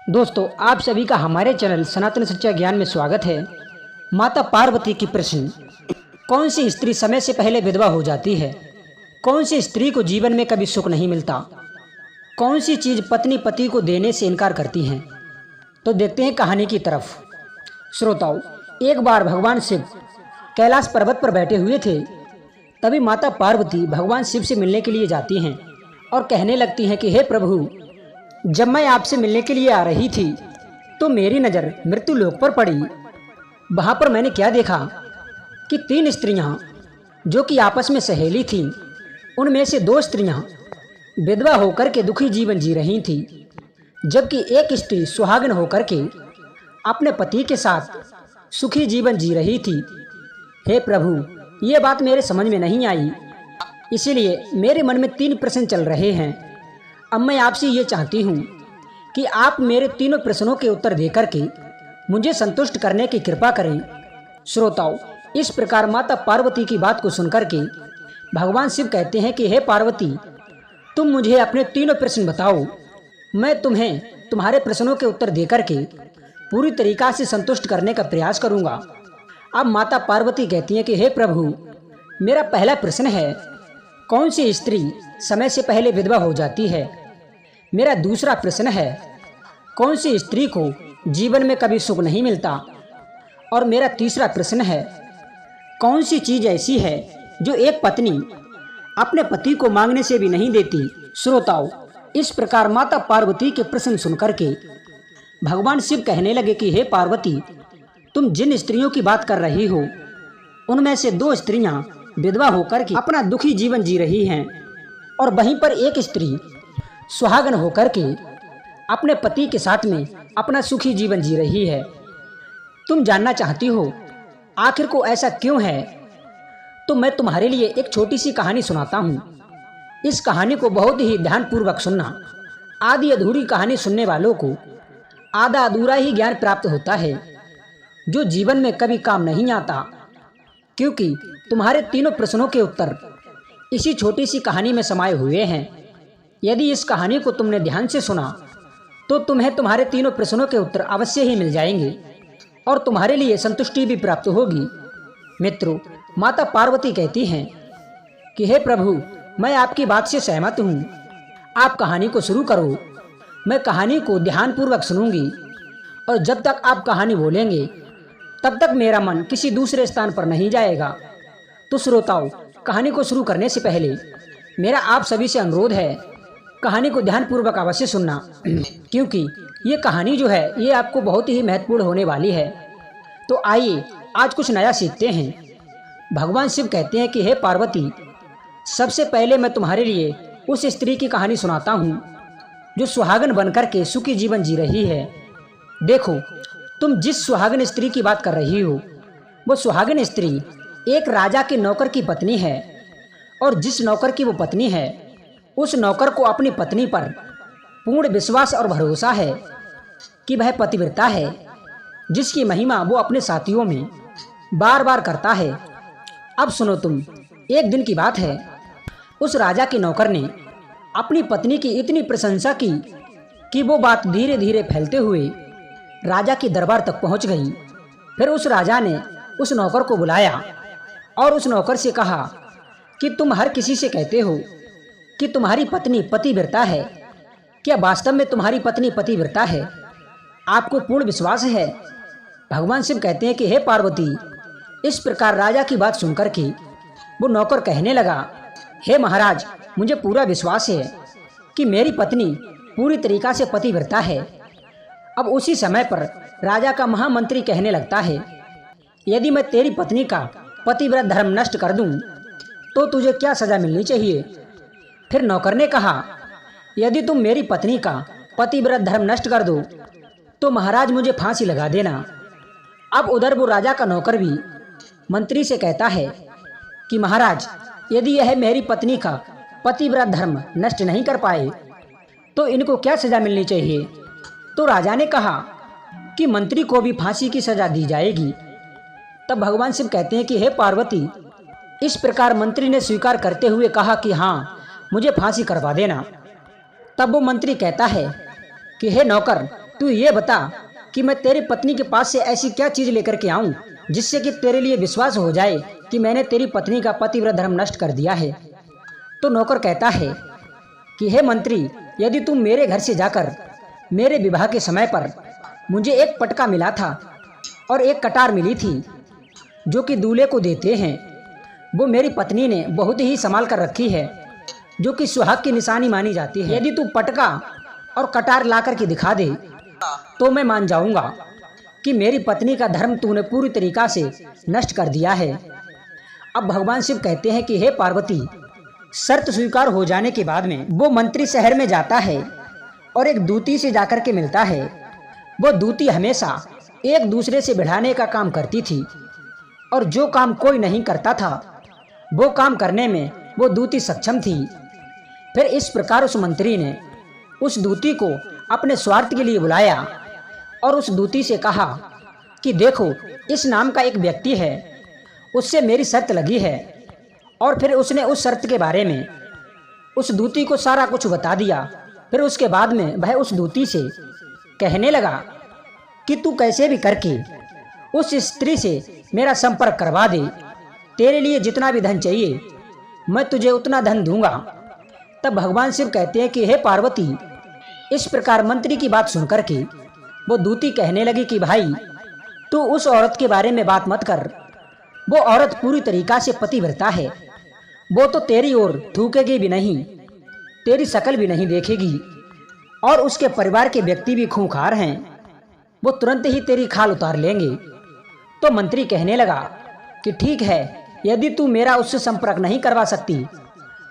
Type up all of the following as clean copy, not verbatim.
दोस्तों, आप सभी का हमारे चैनल सनातन सच्चा ज्ञान में स्वागत है। माता पार्वती की प्रश्न। कौन सी स्त्री समय से पहले विधवा हो जाती है? कौन सी स्त्री को जीवन में कभी सुख नहीं मिलता? कौन सी चीज पत्नी पति को देने से इनकार करती है? तो देखते हैं कहानी की तरफ। श्रोताओं, एक बार भगवान शिव कैलाश पर्वत पर बैठे हुए थे। तभी माता पार्वती भगवान शिव से मिलने के लिए जाती हैं और कहने लगती हैं कि हे प्रभु, जब मैं आपसे मिलने के लिए आ रही थी तो मेरी नज़र मृत्यु लोक पर पड़ी। वहाँ पर मैंने क्या देखा कि 3 स्त्रियाँ जो कि आपस में सहेली थीं, उनमें से 2 स्त्रियाँ विधवा होकर के दुखी जीवन जी रही थीं, जबकि एक स्त्री सुहागन होकर के अपने पति के साथ सुखी जीवन जी रही थी। हे प्रभु, ये बात मेरे समझ में नहीं आई, इसीलिए मेरे मन में 3 प्रश्न चल रहे हैं। अब मैं आपसे ये चाहती हूँ कि आप मेरे तीनों प्रश्नों के उत्तर देकर के मुझे संतुष्ट करने की कृपा करें। श्रोताओं, इस प्रकार माता पार्वती की बात को सुनकर के भगवान शिव कहते हैं कि हे पार्वती, तुम मुझे अपने तीनों प्रश्न बताओ, मैं तुम्हें तुम्हारे प्रश्नों के उत्तर देकर के पूरी तरीका से संतुष्ट करने का प्रयास करूँगा। अब माता पार्वती कहती हैं कि हे प्रभु, मेरा पहला प्रश्न है, कौन सी स्त्री समय से पहले विधवा हो जाती है? मेरा दूसरा प्रश्न है, कौन सी स्त्री को जीवन में कभी सुख नहीं मिलता? और मेरा तीसरा प्रश्न है, कौन सी चीज़ ऐसी है जो एक पत्नी अपने पति को मांगने से भी नहीं देती? श्रोताओं, इस प्रकार माता पार्वती के प्रश्न सुनकर के भगवान शिव कहने लगे कि हे पार्वती, तुम जिन स्त्रियों की बात कर रही हो, उनमें से 2 स्त्रियां विधवा होकर के अपना दुखी जीवन जी रही हैं, और वहीं पर एक स्त्री सुहागन होकर के अपने पति के साथ में अपना सुखी जीवन जी रही है। तुम जानना चाहती हो आखिर को ऐसा क्यों है? तो मैं तुम्हारे लिए एक छोटी सी कहानी सुनाता हूँ। इस कहानी को बहुत ही ध्यानपूर्वक सुनना। आधी अधूरी कहानी सुनने वालों को आधा अधूरा ही ज्ञान प्राप्त होता है, जो जीवन में कभी काम नहीं आता, क्योंकि तुम्हारे तीनों प्रश्नों के उत्तर इसी छोटी सी कहानी में समाये हुए हैं। यदि इस कहानी को तुमने ध्यान से सुना तो तुम्हें तुम्हारे तीनों प्रश्नों के उत्तर अवश्य ही मिल जाएंगे और तुम्हारे लिए संतुष्टि भी प्राप्त होगी। मित्रों, माता पार्वती कहती हैं कि हे प्रभु, मैं आपकी बात से सहमत हूँ, आप कहानी को शुरू करो। मैं कहानी को ध्यानपूर्वक सुनूंगी और जब तक आप कहानी बोलेंगे तब तक मेरा मन किसी दूसरे स्थान पर नहीं जाएगा। तो श्रोताओं, कहानी को शुरू करने से पहले मेरा आप सभी से अनुरोध है, कहानी को ध्यानपूर्वक अवश्य सुनना, क्योंकि ये कहानी जो है ये आपको बहुत ही महत्वपूर्ण होने वाली है। तो आइए आज कुछ नया सीखते हैं। भगवान शिव कहते हैं कि हे पार्वती, सबसे पहले मैं तुम्हारे लिए उस स्त्री की कहानी सुनाता हूँ जो सुहागन बनकर के सुखी जीवन जी रही है। देखो, तुम जिस सुहागन स्त्री की बात कर रही हो, वो सुहागन स्त्री एक राजा के नौकर की पत्नी है, और जिस नौकर की वो पत्नी है, उस नौकर को अपनी पत्नी पर पूर्ण विश्वास और भरोसा है कि वह पतिव्रता है, जिसकी महिमा वो अपने साथियों में बार बार करता है। अब सुनो तुम, एक दिन की बात है, उस राजा के नौकर ने अपनी पत्नी की इतनी प्रशंसा की कि वो बात धीरे धीरे फैलते हुए राजा के दरबार तक पहुंच गई। फिर उस राजा ने उस नौकर को बुलाया और उस नौकर से कहा कि तुम हर किसी से कहते हो कि तुम्हारी पत्नी पतिव्रता है, क्या वास्तव में तुम्हारी पत्नी पतिव्रता है? आपको पूर्ण विश्वास है? भगवान शिव कहते हैं कि हे पार्वती, इस प्रकार राजा की बात सुनकर के वो नौकर कहने लगा, हे महाराज, मुझे पूरा विश्वास है कि मेरी पत्नी पूरी तरीका से पतिव्रता है। अब उसी समय पर राजा का महामंत्री कहने लगता है, यदि मैं तेरी पत्नी का पतिव्रत धर्म नष्ट कर दूं तो तुझे क्या सजा मिलनी चाहिए? फिर नौकर ने कहा, यदि तुम मेरी पत्नी का पतिव्रत धर्म नष्ट कर दो तो महाराज मुझे फांसी लगा देना। अब उधर वो राजा का नौकर भी मंत्री से कहता है कि महाराज, यदि यह मेरी पत्नी का पतिव्रत धर्म नष्ट नहीं कर पाए तो इनको क्या सजा मिलनी चाहिए? तो राजा ने कहा कि मंत्री को भी फांसी की सजा दी जाएगी। तब भगवान शिव कहते हैं कि हे पार्वती, इस प्रकार मंत्री ने स्वीकार करते हुए कहा कि हाँ, मुझे फांसी करवा देना। तब वो मंत्री कहता है कि हे नौकर, तू ये बता कि मैं तेरी पत्नी के पास से ऐसी क्या चीज लेकर के आऊं जिससे कि तेरे लिए विश्वास हो जाए कि मैंने तेरी पत्नी का पतिव्रत धर्म नष्ट कर दिया है। तो नौकर कहता है कि हे मंत्री, यदि तुम मेरे घर से जाकर मेरे विवाह के समय पर मुझे एक पटका मिला था और एक कटार मिली थी जो कि दूल्हे को देते हैं, वो मेरी पत्नी ने बहुत ही संभाल कर रखी है, जो कि सुहाग की निशानी मानी जाती है। यदि तू पटका और कटार ला कर के दिखा दे तो मैं मान जाऊंगा कि मेरी पत्नी का धर्म तूने पूरी तरीका से नष्ट कर दिया है। अब भगवान शिव कहते हैं कि हे पार्वती, शर्त स्वीकार हो जाने के बाद में वो मंत्री शहर में जाता है और एक दूती से जाकर के मिलता है। वो दूती हमेशा एक दूसरे से बढ़ाने का काम करती थी और जो काम कोई नहीं करता था वो काम करने में वो दूती सक्षम थी। फिर इस प्रकार उस मंत्री ने उस दूती को अपने स्वार्थ के लिए बुलाया और उस दूती से कहा कि देखो, इस नाम का एक व्यक्ति है, उससे मेरी शर्त लगी है। और फिर उसने उस शर्त के बारे में उस दूती को सारा कुछ बता दिया। फिर उसके बाद में वह उस दूती से कहने लगा कि तू कैसे भी करके उस स्त्री से मेरा संपर्क करवा दे, तेरे लिए जितना भी धन चाहिए मैं तुझे उतना धन दूंगा। तब भगवान शिव कहते हैं कि हे पार्वती, इस प्रकार मंत्री की बात सुनकर के वो दूती कहने लगी कि भाई, तू उस औरत के बारे में बात मत कर, वो औरत पूरी तरीका से पतिव्रता है, वो तो तेरी ओर थूकेगी भी नहीं, तेरी शकल भी नहीं देखेगी और उसके परिवार के व्यक्ति भी खूंखार हैं, वो तुरंत ही तेरी खाल उतार लेंगे। तो मंत्री कहने लगा कि ठीक है, यदि तू मेरा उससे संपर्क नहीं करवा सकती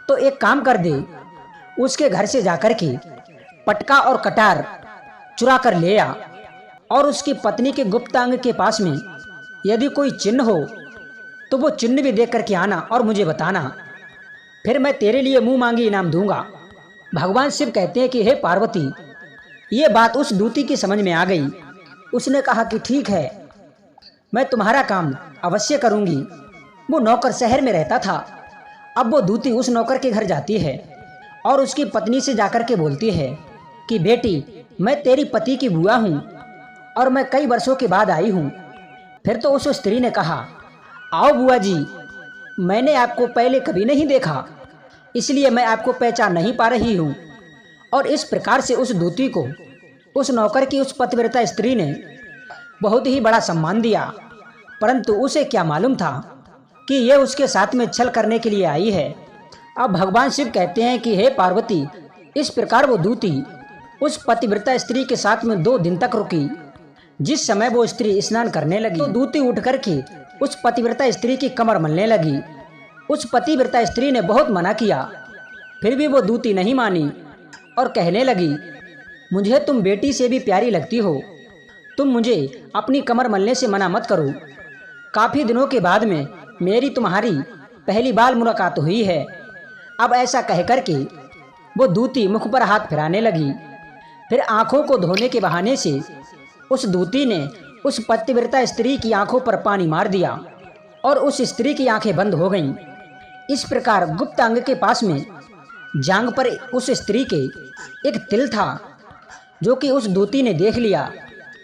तो एक काम कर दे, उसके घर से जाकर के पटका और कटार चुरा कर ले आ और उसकी पत्नी के गुप्तांग के पास में यदि कोई चिन्ह हो तो वो चिन्ह भी देख करके आना और मुझे बताना, फिर मैं तेरे लिए मुंह मांगी इनाम दूंगा। भगवान शिव कहते हैं कि हे पार्वती, ये बात उस दूती की समझ में आ गई। उसने कहा कि ठीक है, मैं तुम्हारा काम अवश्य करूंगी। वो नौकर शहर में रहता था। अब वो दूती उस नौकर के घर जाती है और उसकी पत्नी से जाकर के बोलती है कि बेटी, मैं तेरी पति की बुआ हूँ और मैं कई वर्षों के बाद आई हूँ। फिर तो उस स्त्री ने कहा, आओ बुआ जी, मैंने आपको पहले कभी नहीं देखा, इसलिए मैं आपको पहचान नहीं पा रही हूँ। और इस प्रकार से उस दूती को उस नौकर की उस पतिव्रता स्त्री ने बहुत ही बड़ा सम्मान दिया। परंतु उसे क्या मालूम था कि यह उसके साथ में छल करने के लिए आई है। अब भगवान शिव कहते हैं कि हे पार्वती, इस प्रकार वो दूती उस पतिव्रता स्त्री के साथ में 2 दिन तक रुकी। जिस समय वो स्त्री स्नान करने लगी तो दूती उठ करके उस पतिव्रता स्त्री की कमर मलने लगी। उस पतिव्रता स्त्री ने बहुत मना किया, फिर भी वो दूती नहीं मानी और कहने लगी, मुझे तुम बेटी से भी प्यारी लगती हो, तुम मुझे अपनी कमर मलने से मना मत करो। काफ़ी दिनों के बाद में मेरी तुम्हारी पहली बार मुलाकात हुई है। अब ऐसा कह कर के वो दूती मुख पर हाथ फिराने लगी। फिर आंखों को धोने के बहाने से उस दूती ने उस पतिव्रता स्त्री की आंखों पर पानी मार दिया और उस स्त्री की आंखें बंद हो गईं। इस प्रकार गुप्त अंग के पास में जांघ पर उस स्त्री के एक तिल था जो कि उस दूती ने देख लिया।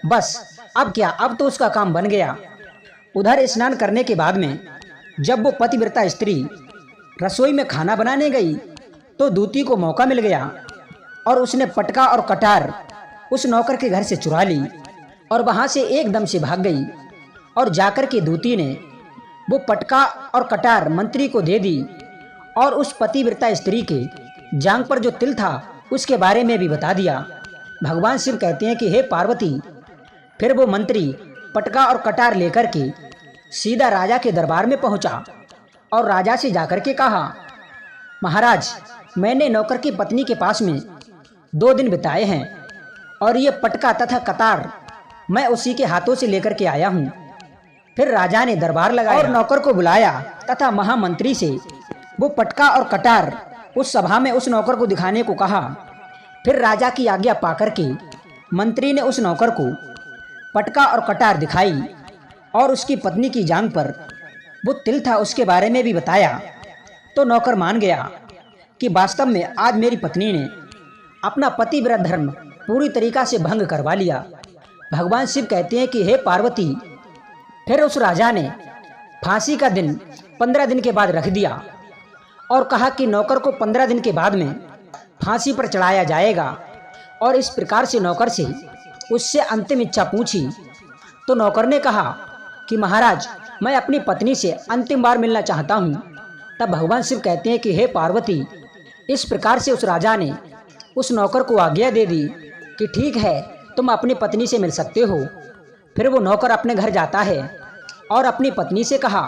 बस अब क्या, अब तो उसका काम बन गया। उधर स्नान करने के बाद में जब वो पतिव्रता स्त्री रसोई में खाना बनाने गई तो दूती को मौका मिल गया और उसने पटका और कटार उस नौकर के घर से चुरा ली और वहाँ से एकदम से भाग गई। और जाकर के दूती ने वो पटका और कटार मंत्री को दे दी और उस पतिव्रता स्त्री के जांघ पर जो तिल था उसके बारे में भी बता दिया। भगवान शिव कहते हैं कि हे पार्वती, फिर वो मंत्री पटका और कटार लेकर के सीधा राजा के दरबार में पहुंचा और राजा से जाकर के कहा, महाराज, मैंने नौकर की पत्नी के पास में 2 दिन बिताए हैं और ये पटका तथा कतार मैं उसी के हाथों से लेकर के आया हूँ। फिर राजा ने दरबार लगाया और नौकर को बुलाया तथा महामंत्री से वो पटका और कटार उस सभा में उस नौकर को दिखाने को कहा। फिर राजा की आज्ञा पाकर के मंत्री ने उस नौकर को पटका और कटार दिखाई और उसकी पत्नी की जांघ पर वो तिल था उसके बारे में भी बताया। तो नौकर मान गया कि वास्तव में आज मेरी पत्नी ने अपना पतिव्रत धर्म पूरी तरीका से भंग करवा लिया। भगवान शिव कहते हैं कि हे पार्वती, फिर उस राजा ने फांसी का दिन 15 दिन के बाद रख दिया और कहा कि नौकर को 15 दिन के बाद में फांसी पर चढ़ाया जाएगा। और इस प्रकार से नौकर से उससे अंतिम इच्छा पूछी तो नौकर ने कहा कि महाराज, मैं अपनी पत्नी से अंतिम बार मिलना चाहता हूँ। तब भगवान शिव कहते हैं कि हे पार्वती, इस प्रकार से उस राजा ने उस नौकर को आज्ञा दे दी कि ठीक है, तुम अपनी पत्नी से मिल सकते हो। फिर वो नौकर अपने घर जाता है और अपनी पत्नी से कहा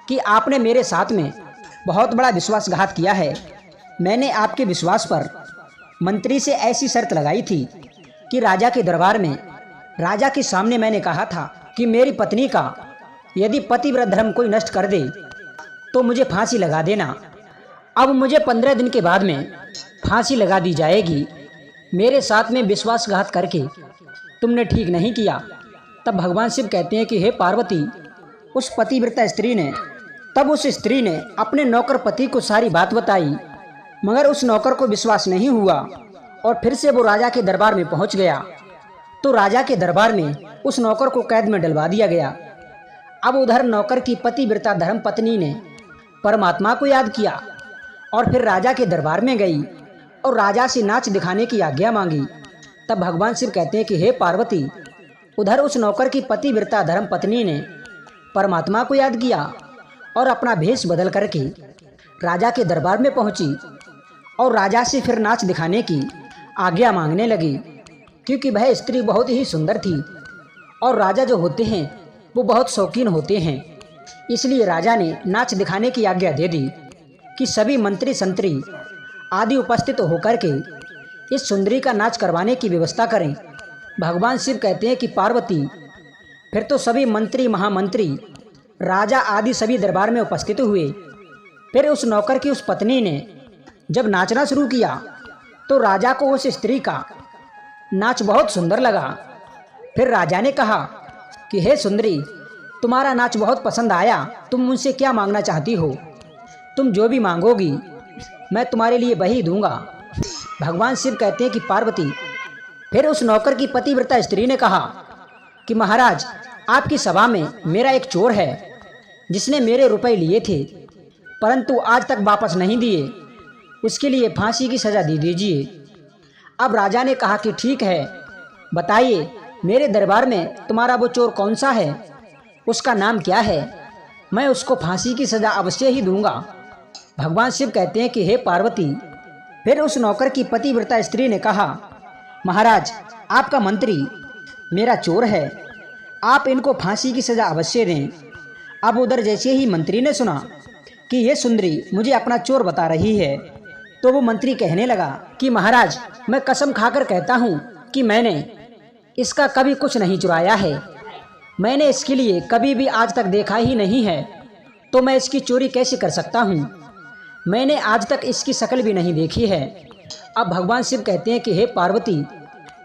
कि आपने मेरे साथ में बहुत बड़ा विश्वासघात किया है। मैंने आपके विश्वास पर मंत्री से ऐसी शर्त लगाई थी कि राजा के दरबार में राजा के सामने मैंने कहा था कि मेरी पत्नी का यदि पतिव्रत धर्म कोई नष्ट कर दे तो मुझे फांसी लगा देना। अब मुझे 15 दिन के बाद में फांसी लगा दी जाएगी। मेरे साथ में विश्वासघात करके तुमने ठीक नहीं किया। तब भगवान शिव कहते हैं कि हे पार्वती, उस पतिव्रता स्त्री ने उस स्त्री ने अपने नौकर पति को सारी बात बताई, मगर उस नौकर को विश्वास नहीं हुआ और फिर से वो राजा के दरबार में पहुंच गया। तो राजा के दरबार में उस नौकर को कैद में डलवा दिया गया। अब उधर नौकर की पतिव्रता धर्म पत्नी ने परमात्मा को याद किया और फिर राजा के दरबार में गई और राजा से नाच दिखाने की आज्ञा मांगी। तब भगवान शिव कहते हैं कि हे पार्वती, उधर उस नौकर की पतिव्रता धर्म पत्नी ने परमात्मा को याद किया और अपना भेष बदल करके राजा के दरबार में पहुंची और राजा से फिर नाच दिखाने की आज्ञा मांगने लगी, क्योंकि वह स्त्री बहुत ही सुंदर थी और राजा जो होते हैं वो बहुत शौकीन होते हैं। इसलिए राजा ने नाच दिखाने की आज्ञा दे दी कि सभी मंत्री संतरी आदि उपस्थित होकर के इस सुंदरी का नाच करवाने की व्यवस्था करें। भगवान शिव कहते हैं कि पार्वती, फिर तो सभी मंत्री महामंत्री राजा आदि सभी दरबार में उपस्थित हुए। फिर उस नौकर की उस पत्नी ने जब नाचना शुरू किया तो राजा को उस स्त्री का नाच बहुत सुंदर लगा। फिर राजा ने कहा कि हे सुंदरी, तुम्हारा नाच बहुत पसंद आया, तुम मुझसे क्या मांगना चाहती हो? तुम जो भी मांगोगी मैं तुम्हारे लिए वही दूंगा। भगवान शिव कहते हैं कि पार्वती, फिर उस नौकर की पतिव्रता स्त्री ने कहा कि महाराज, आपकी सभा में मेरा एक चोर है जिसने मेरे रुपए लिए थे परंतु आज तक वापस नहीं दिए, उसके लिए फांसी की सज़ा दे दीजिए। अब राजा ने कहा कि ठीक है, बताइए मेरे दरबार में तुम्हारा वो चोर कौन सा है, उसका नाम क्या है, मैं उसको फांसी की सज़ा अवश्य ही दूंगा। भगवान शिव कहते हैं कि हे पार्वती, फिर उस नौकर की पतिव्रता स्त्री ने कहा महाराज, आपका मंत्री मेरा चोर है, आप इनको फांसी की सज़ा अवश्य दें। अब उधर जैसे ही मंत्री ने सुना कि ये सुंदरी मुझे अपना चोर बता रही है तो वो मंत्री कहने लगा कि महाराज, मैं कसम खाकर कहता हूँ कि मैंने इसका कभी कुछ नहीं चुराया है, मैंने इसके लिए कभी भी आज तक देखा ही नहीं है, तो मैं इसकी चोरी कैसे कर सकता हूँ? मैंने आज तक इसकी शक्ल भी नहीं देखी है। अब भगवान शिव कहते हैं कि हे पार्वती,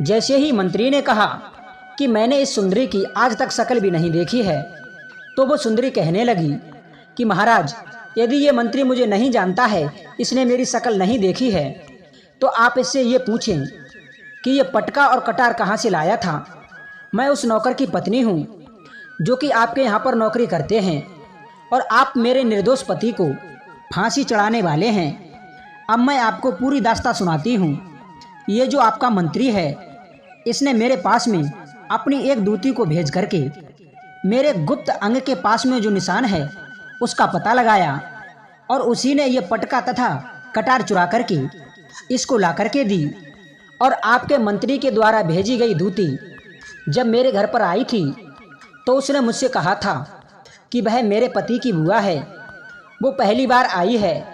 जैसे ही मंत्री ने कहा कि मैंने इस सुंदरी की आज तक शक्ल भी नहीं देखी है, तो वो सुंदरी कहने लगी कि महाराज, यदि ये मंत्री मुझे नहीं जानता है, इसने मेरी शक्ल नहीं देखी है, तो आप इससे ये पूछें कि ये पटका और कटार कहाँ से लाया था। मैं उस नौकर की पत्नी हूँ जो कि आपके यहाँ पर नौकरी करते हैं और आप मेरे निर्दोष पति को फांसी चढ़ाने वाले हैं। अब मैं आपको पूरी दास्तां सुनाती हूँ। ये जो आपका मंत्री है, इसने मेरे पास में अपनी एक दूती को भेज करके मेरे गुप्त अंग के पास में जो निशान है उसका पता लगाया और उसी ने ये पटका तथा कटार चुरा करके इसको ला करके दी। और आपके मंत्री के द्वारा भेजी गई दूती जब मेरे घर पर आई थी तो उसने मुझसे कहा था कि वह मेरे पति की बुआ है, वो पहली बार आई है,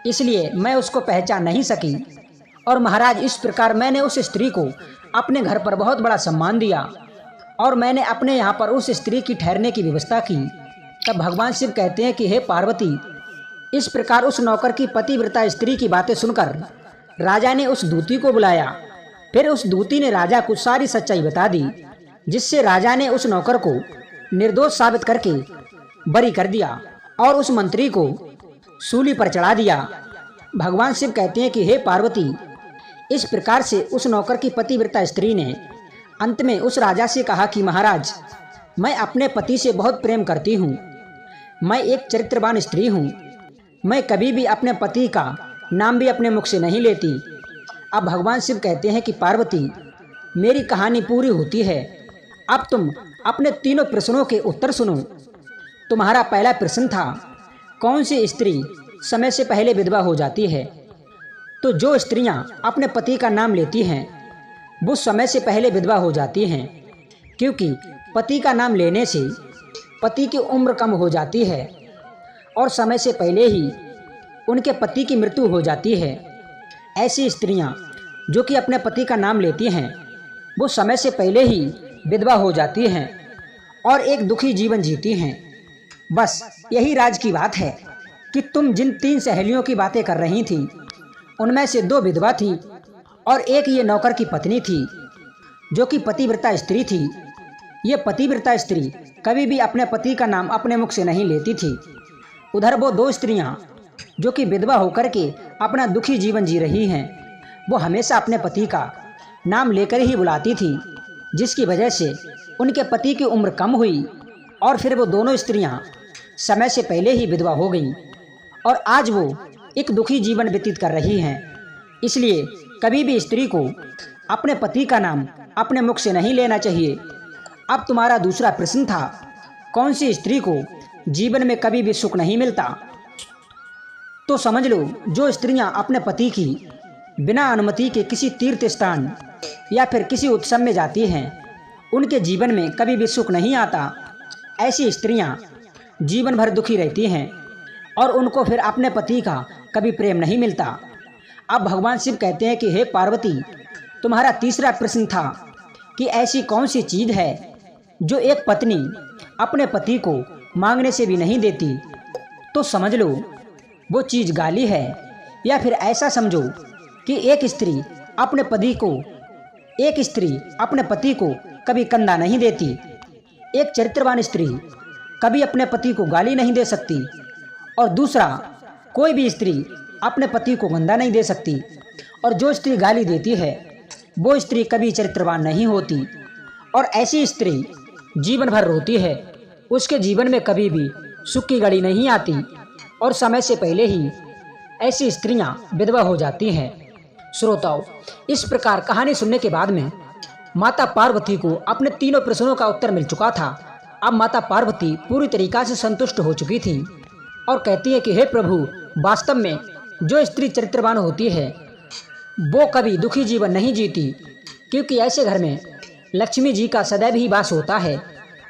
इसलिए मैं उसको पहचान नहीं सकी। और महाराज, इस प्रकार मैंने उस स्त्री को अपने घर पर बहुत बड़ा सम्मान दिया और मैंने अपने यहाँ पर उस स्त्री की ठहरने की व्यवस्था की। तब भगवान शिव कहते हैं कि हे पार्वती, इस प्रकार उस नौकर की पतिव्रता स्त्री की बातें सुनकर राजा ने उस दूती को बुलाया। फिर उस दूती ने राजा को सारी सच्चाई बता दी, जिससे राजा ने उस नौकर को निर्दोष साबित करके बरी कर दिया और उस मंत्री को सूली पर चढ़ा दिया। भगवान शिव कहते हैं कि हे पार्वती, इस प्रकार से उस नौकर की पतिव्रता स्त्री ने अंत में उस राजा से कहा कि महाराज, मैं अपने पति से बहुत प्रेम करती हूँ, मैं एक चरित्रवान स्त्री हूँ, मैं कभी भी अपने पति का नाम भी अपने मुख से नहीं लेती। अब भगवान शिव कहते हैं कि पार्वती, मेरी कहानी पूरी होती है, अब तुम अपने तीनों प्रश्नों के उत्तर सुनो। तुम्हारा पहला प्रश्न था, कौन सी स्त्री समय से पहले विधवा हो जाती है? तो जो स्त्रियां अपने पति का नाम लेती हैं वो समय से पहले विधवा हो जाती हैं, क्योंकि पति का नाम लेने से पति की उम्र कम हो जाती है और समय से पहले ही उनके पति की मृत्यु हो जाती है। ऐसी स्त्रियां जो कि अपने पति का नाम लेती हैं वो समय से पहले ही विधवा हो जाती हैं और एक दुखी जीवन जीती हैं। बस यही राज की बात है कि तुम जिन 3 सहेलियों की बातें कर रही थी उनमें से 2 विधवा थी और एक ये नौकर की पत्नी थी जो कि पतिव्रता स्त्री थी। ये पतिव्रता स्त्री कभी भी अपने पति का नाम अपने मुख से नहीं लेती थी। उधर वो 2 स्त्रियां जो कि विधवा होकर के अपना दुखी जीवन जी रही हैं, वो हमेशा अपने पति का नाम लेकर ही बुलाती थी, जिसकी वजह से उनके पति की उम्र कम हुई और फिर वो दोनों स्त्रियां समय से पहले ही विधवा हो गईं और आज वो एक दुखी जीवन व्यतीत कर रही हैं। इसलिए कभी भी स्त्री को अपने पति का नाम अपने मुख से नहीं लेना चाहिए। अब तुम्हारा दूसरा प्रश्न था, कौन सी स्त्री को जीवन में कभी भी सुख नहीं मिलता? तो समझ लो, जो स्त्रियां अपने पति की बिना अनुमति के किसी तीर्थ स्थान या फिर किसी उत्सव में जाती हैं उनके जीवन में कभी भी सुख नहीं आता। ऐसी स्त्रियां जीवन भर दुखी रहती हैं और उनको फिर अपने पति का कभी प्रेम नहीं मिलता। अब भगवान शिव कहते हैं कि हे पार्वती, तुम्हारा तीसरा प्रश्न था कि ऐसी कौन सी चीज़ है जो एक पत्नी अपने पति को मांगने से भी नहीं देती? तो समझ लो, वो चीज़ गाली है, या फिर ऐसा समझो कि एक स्त्री अपने पति को कभी कंधा नहीं देती। एक चरित्रवान स्त्री कभी अपने पति को गाली नहीं दे सकती और दूसरा कोई भी स्त्री अपने पति को कंधा नहीं दे सकती। और जो स्त्री गाली देती है वो स्त्री कभी चरित्रवान नहीं होती और ऐसी स्त्री जीवन भर रोती है, उसके जीवन में कभी भी सुख की घड़ी नहीं आती और समय से पहले ही ऐसी स्त्रियां विधवा हो जाती हैं। श्रोताओं, इस प्रकार कहानी सुनने के बाद में माता पार्वती को अपने तीनों प्रश्नों का उत्तर मिल चुका था। अब माता पार्वती पूरी तरीका से संतुष्ट हो चुकी थी और कहती है कि हे प्रभु, वास्तव में जो स्त्री चरित्रवान होती है वो कभी दुखी जीवन नहीं जीती, क्योंकि ऐसे घर में लक्ष्मी जी का सदैव ही वास होता है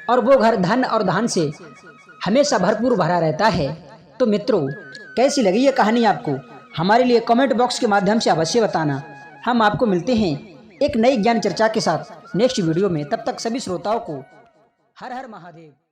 और वो घर धन और धान से हमेशा भरपूर भरा रहता है। तो मित्रों, कैसी लगी ये कहानी आपको? हमारे लिए कमेंट बॉक्स के माध्यम से अवश्य बताना। हम आपको मिलते हैं एक नई ज्ञान चर्चा के साथ नेक्स्ट वीडियो में। तब तक सभी श्रोताओं को हर हर महादेव।